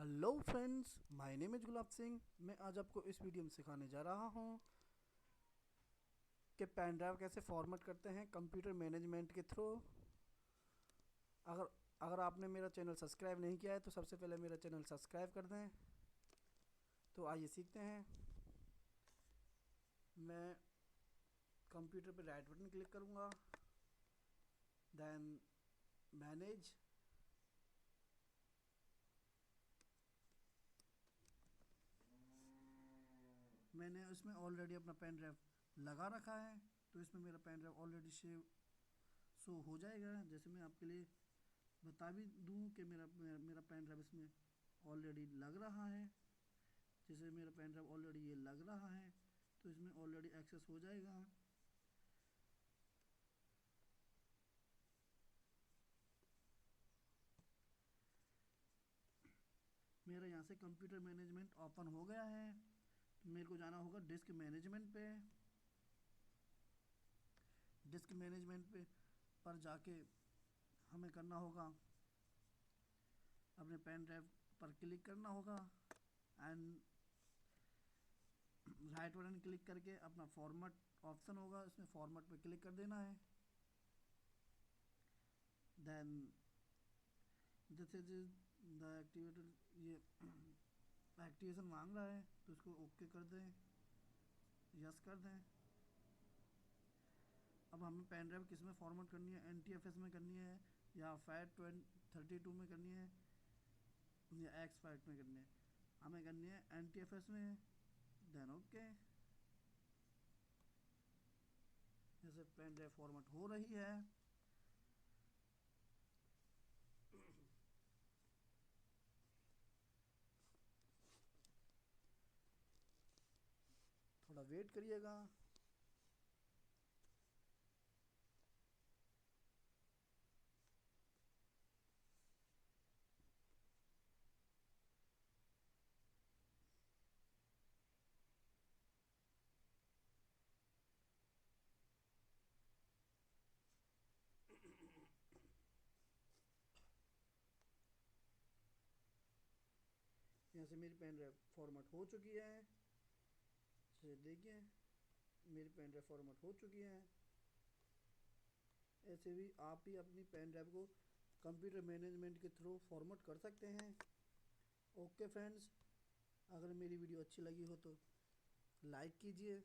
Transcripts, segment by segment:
Hello friends, my name is Gulab Singh. मैं आज आपको इस वीडियो में सिखाने जा रहा हूँ कि पेन ड्राइव कैसे फॉर्मेट करते हैं कंप्यूटर मैनेजमेंट के थ्रू। अगर अगर आपने मेरा चैनल सब्सक्राइब नहीं किया है तो सबसे पहले मेरा चैनल सब्सक्राइब कर दें। तो आइए सीखते हैं। मैं कंप्यूटर पर राइट बटन क्लिक करूँगा, देन मैनेज। मैंने उसमें ऑलरेडी अपना पेन ड्राइव लगा रखा है, तो इसमें मेरा पेन ड्राइव ऑलरेडी शो हो जाएगा। जैसे मैं आपके लिए बता भी दूं कि मेरा पेन ड्राइव इसमें ऑलरेडी लग रहा है। जैसे मेरा पेन ड्राइव ऑलरेडी ये लग रहा है, तो इसमें ऑलरेडी एक्सेस हो जाएगा। मेरा यहाँ से कंप्यूटर मैनेजमेंट ओपन हो गया है, तो मेरे को जाना होगा डिस्क मैनेजमेंट पे। डिस्क मैनेजमेंट पे पर जाके हमें करना होगा, अपने पेन ड्राइव पर क्लिक करना होगा एंड राइट बटन क्लिक करके अपना फॉर्मेट ऑप्शन होगा, इसमें फॉर्मेट पे क्लिक कर देना है। Then this is the activated, ये एक्टिवेशन मांग रहा है तो इसको ओके कर दें, यस कर दें। अब हमें पेन ड्राइव किस में फॉर्मेट करनी है, NTFS में करनी है या FAT32 में करनी है या XFAT में करनी है। हमें करनी है NTFS में, देन ओके। जैसे पेन ड्राइव फॉर्मेट हो रही है। थोड़ा वेट करिएगा। यहाँ से मेरी पेन ड्राइव फॉर्मेट हो चुकी है। जैसे देखिए मेरी पेन ड्राइव फॉर्मेट हो चुकी है। ऐसे भी आप ही अपनी पेन ड्राइव को कंप्यूटर मैनेजमेंट के थ्रू फॉर्मेट कर सकते हैं। ओके फ्रेंड्स, अगर मेरी वीडियो अच्छी लगी हो तो लाइक कीजिए,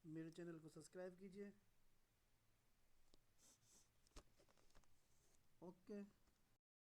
मेरे चैनल को सब्सक्राइब कीजिए। ओके।